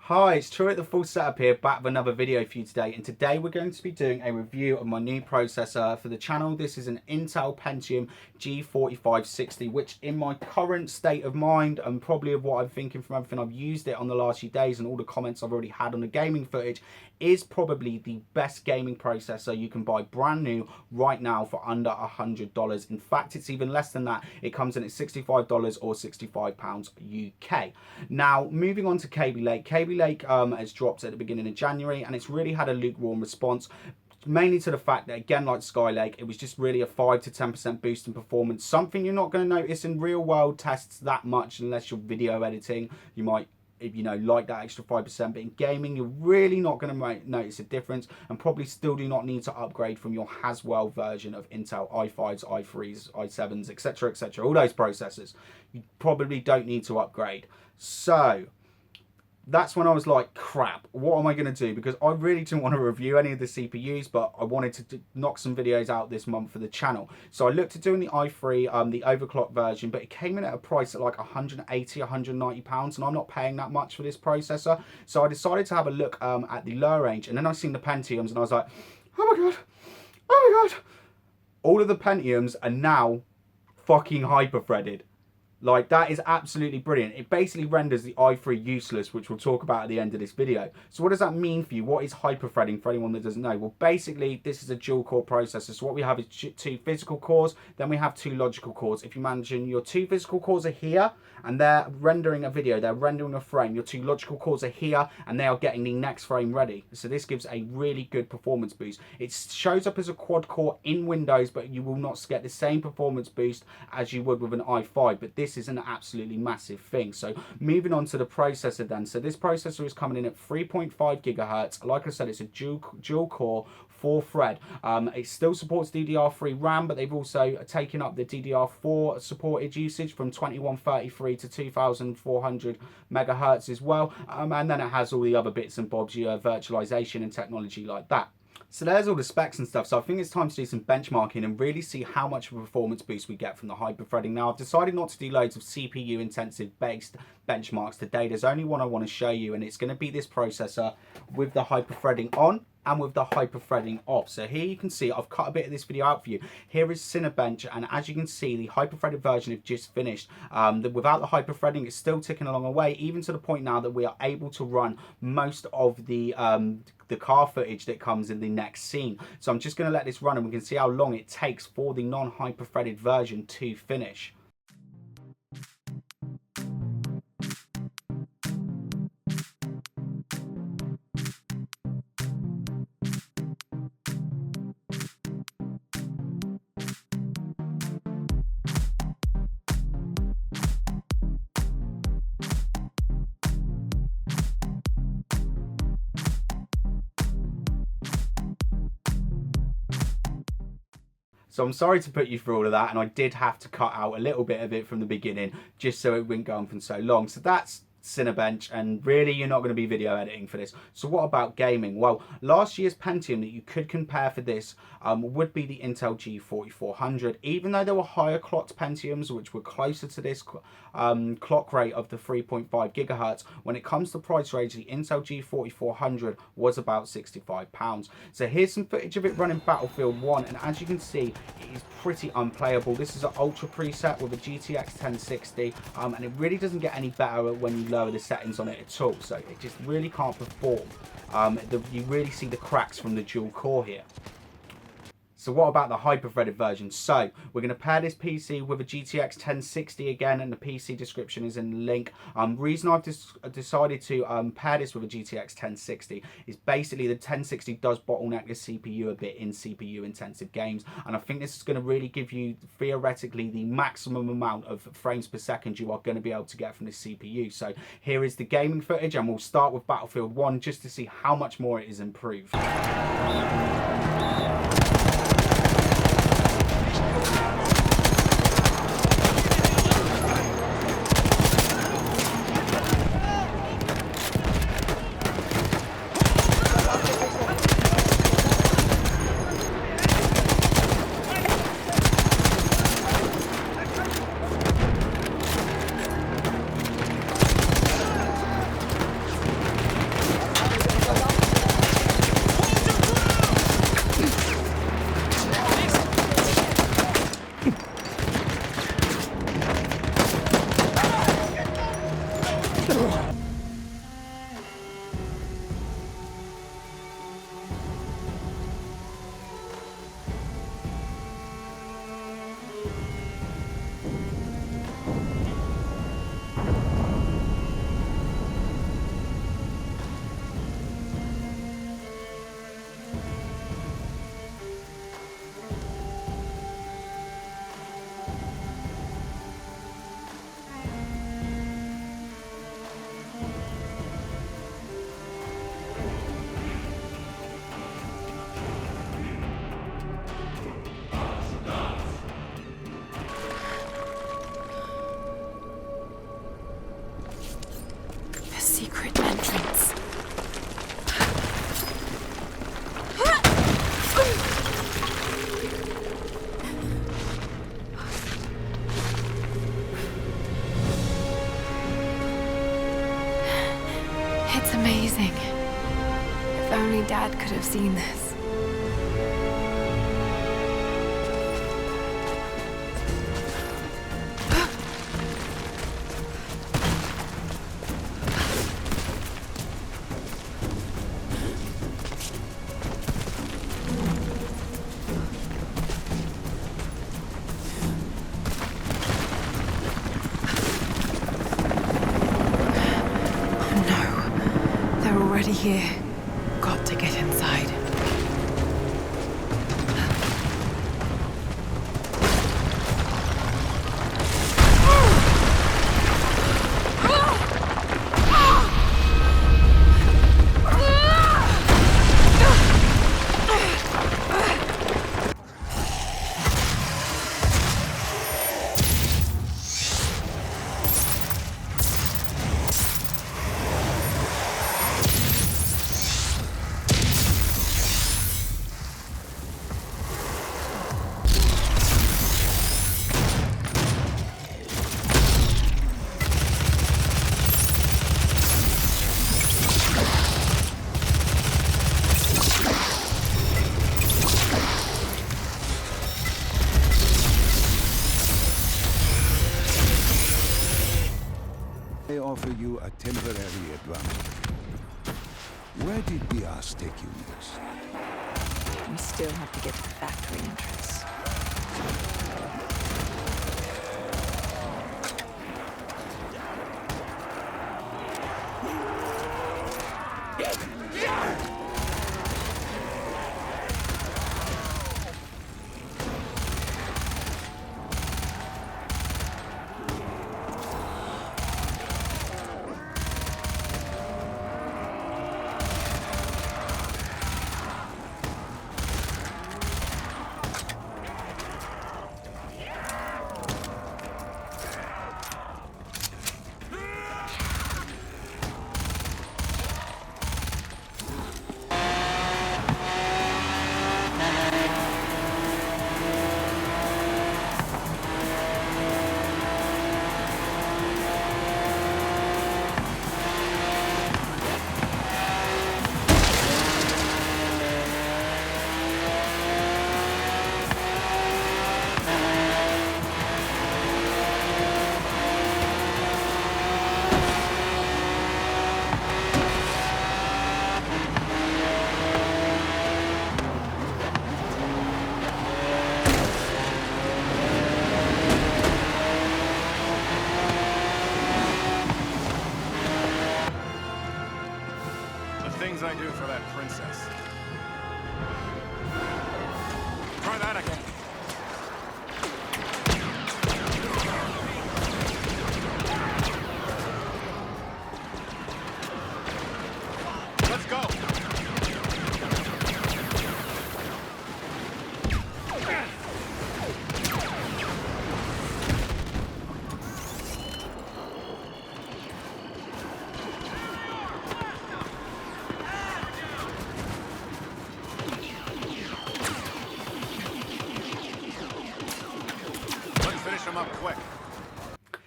Hi, it's Troy at the Full Setup here, back with another video for you today. And today we're going to be doing a review of my new processor for the channel. This is an Intel Pentium G4560, which in my current state of mind and probably of what I'm thinking from everything I've used it on the last few days and all the comments I've already had on the gaming footage, is probably the best gaming processor you can buy brand new right now for under $100. In fact, it's even less than that. It comes in at $65 or £65 UK. Now, moving on to Kaby Lake. Kaby Lake has dropped at the beginning of January, and it's really had a lukewarm response, mainly to the fact that, again, like Skylake, it was just really a 5 to 10% boost in performance, something you're not going to notice in real world tests that much unless you're video editing. You might, if you know, like that extra 5%, but in gaming you're really not going to notice a difference, and probably still do not need to upgrade from your Haswell version of Intel i5s, i3s, i7s, etc, all those processors. You probably don't need to upgrade. So that's when I was like, crap, what am I going to do? Because I really didn't want to review any of the CPUs, but I wanted to knock some videos out this month for the channel. So I looked at doing the i3, the overclock version, but it came in at a price at like 180, 190 pounds, and I'm not paying that much for this processor. So I decided to have a look at the lower range, and then I seen the Pentiums, and I was like, oh my god, oh my god. All of the Pentiums are now fucking hyper-threaded. Like, that is absolutely brilliant. It basically renders the i3 useless, which we'll talk about at the end of this video. So what does that mean for you? What is hyperthreading for anyone that doesn't know? Well, basically, this is a dual core processor. So what we have is two physical cores, then we have two logical cores. If you imagine your two physical cores are here, and they're rendering a video, they're rendering a frame. Your two logical cores are here, and they are getting the next frame ready. So this gives a really good performance boost. It shows up as a quad core in Windows, but you will not get the same performance boost as you would with an i5. But this is an absolutely massive thing. So moving on to the processor then. So this processor is coming in at 3.5 gigahertz. Like I said, it's a dual core 4-thread. It still supports DDR3 RAM, but they've also taken up the DDR4 supported usage from 2133 to 2400 megahertz as well. And then it has all the other bits and bobs, your virtualization and technology like that. So there's all the specs and stuff. So I think it's time to do some benchmarking and really see how much of a performance boost we get from the hyperthreading. Now, I've decided not to do loads of CPU intensive based benchmarks today. There's only one I want to show you, and it's going to be this processor with the hyperthreading on and with the hyperthreading off. So here you can see I've cut a bit of this video out for you. Here is Cinebench, and as you can see, the hyperthreaded version have just finished. Without the hyperthreading, it's still ticking along away, even to the point now that we are able to run most of the car footage that comes in the next scene. So I'm just going to let this run, and we can see how long it takes for the non-hyperthreaded version to finish. So I'm sorry to put you through all of that, and I did have to cut out a little bit of it from the beginning just so it wouldn't go on for so long. So that's Cinebench, and really you're not going to be video editing for this. So what about gaming? Well, last year's Pentium that you could compare for this would be the Intel G4460. Even though there were higher clocked Pentiums which were closer to this clock rate of the 3.5 gigahertz, when it comes to price range, the Intel G4460 was about £65. So here's some footage of it running Battlefield 1, and as you can see, it is pretty unplayable. This is an ultra preset with a GTX 1060, and it really doesn't get any better when you lower the settings on it at all. So it just really can't perform. You really see the cracks from the dual core here. So what about the hyper-threaded version? So we're going to pair this PC with a GTX 1060 again, and the PC description is in the link. Reason I've decided to pair this with a GTX 1060 is basically the 1060 does bottleneck the CPU a bit in CPU intensive games, and I think this is going to really give you theoretically the maximum amount of frames per second you are going to be able to get from this CPU. So here is the gaming footage, and we'll start with Battlefield 1 just to see how much more it is improved. It's amazing. If only Dad could have seen this. Already here. Got to get inside. I offer you a temporary advantage. Where did the arse take you next? We still have to get to the factory entrance. Things I do for that princess. Try that again. Let's go. Up quick.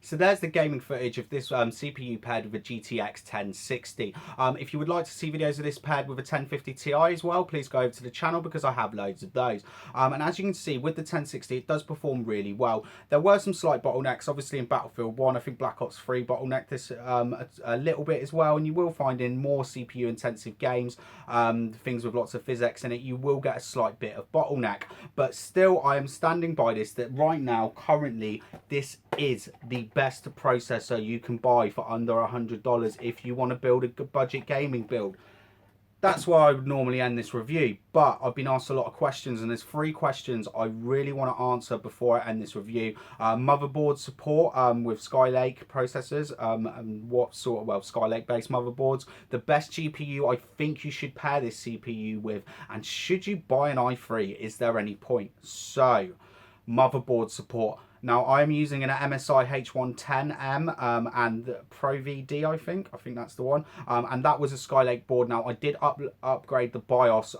So there's the gaming footage of this CPU paired with a GTX 1060. If you would like to see videos of this paired with a 1050 Ti as well, please go over to the channel because I have loads of those. And as you can see, with the 1060, it does perform really well. There were some slight bottlenecks, obviously in Battlefield 1, I think Black Ops 3 bottlenecked this a little bit as well, and you will find in more CPU intensive games, things with lots of physics in it, you will get a slight bit of bottleneck. But still, I am standing by this, that right now, currently, this is the best processor you can buy for under $100 if you want to build a good budget gaming build. That's where I would normally end this review, but I've been asked a lot of questions, and there's 3 questions I really want to answer before I end this review. Motherboard support with Skylake processors, and what sort of, well, Skylake based motherboards. The best GPU I think you should pair this CPU with, and should you buy an i3, is there any point? So, motherboard support. Now, I'm using an MSI H110M and Pro VD, I think that's the one. And that was a Skylake board. Now, I did upgrade the BIOS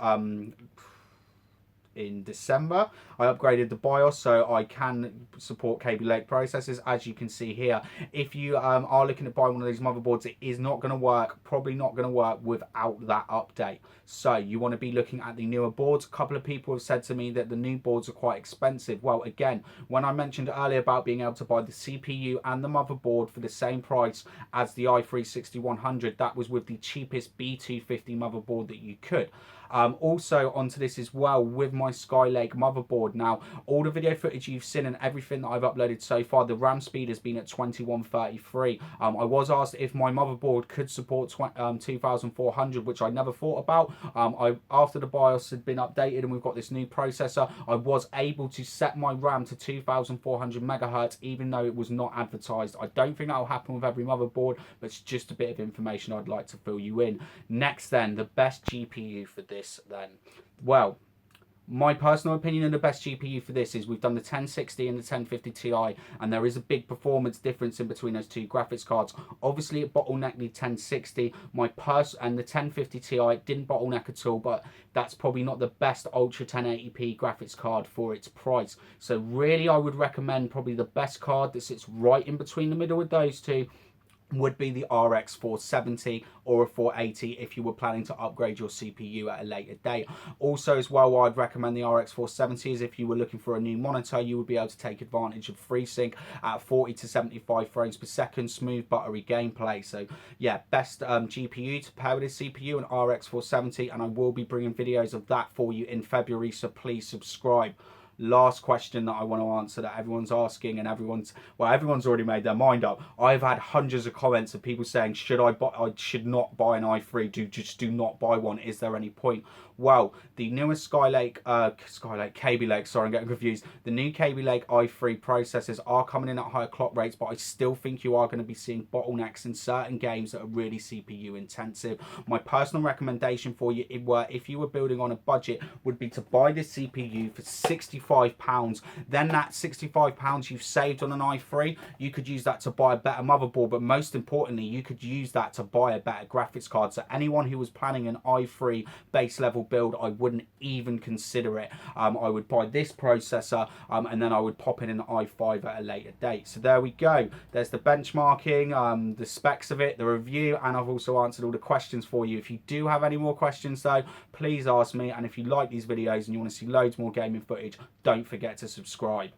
in December. I upgraded the BIOS so I can support Kaby Lake processors. As you can see here, if you are looking to buy one of these motherboards, it is not going to work, probably not going to work without that update. So you want to be looking at the newer boards. A couple of people have said to me that the new boards are quite expensive. Well, again, when I mentioned earlier about being able to buy the CPU and the motherboard for the same price as the i3-6100, that was with the cheapest B250 motherboard that you could. Also onto this as well with my Skylake motherboard. Now, all the video footage you've seen and everything that I've uploaded so far, the RAM speed has been at 2133. I was asked if my motherboard could support 2400, which I never thought about. After the BIOS had been updated and we've got this new processor, I was able to set my RAM to 2400 megahertz, even though it was not advertised. I don't think that will happen with every motherboard, but it's just a bit of information I'd like to fill you in. Next then, the best GPU for this then. Well, my personal opinion of the best GPU for this is we've done the 1060 and the 1050 Ti, and there is a big performance difference in between those two graphics cards. Obviously, it bottlenecked the 1060. And the 1050 Ti didn't bottleneck at all, but that's probably not the best Ultra 1080p graphics card for its price. So really, I would recommend probably the best card that sits right in between the middle with those two would be the RX 470 or a 480 if you were planning to upgrade your CPU at a later date. Also as well, I'd recommend the RX 470 is if you were looking for a new monitor, you would be able to take advantage of FreeSync at 40 to 75 frames per second, smooth buttery gameplay. So yeah, best GPU to pair with this CPU, an RX 470, and I will be bringing videos of that for you in February, so please subscribe. Last question that I want to answer that everyone's asking, and everyone's already made their mind up. I've had hundreds of comments of people saying, I should not buy an i3, just do not buy one. Is there any point? Well, the newest Kaby Lake, sorry, I'm getting confused. The new Kaby Lake i3 processors are coming in at higher clock rates, but I still think you are going to be seeing bottlenecks in certain games that are really CPU intensive. My personal recommendation for you, if you were building on a budget, would be to buy this CPU for £65. Then that £65 you've saved on an i3, you could use that to buy a better motherboard, but most importantly, you could use that to buy a better graphics card. So anyone who was planning an i3 base level build, I wouldn't even consider it. I would buy this processor and then I would pop in an i5 at a later date. So there we go. There's the benchmarking, the specs of it, the review, and I've also answered all the questions for you. If you do have any more questions though, please ask me, and if you like these videos and you want to see loads more gaming footage, don't forget to subscribe.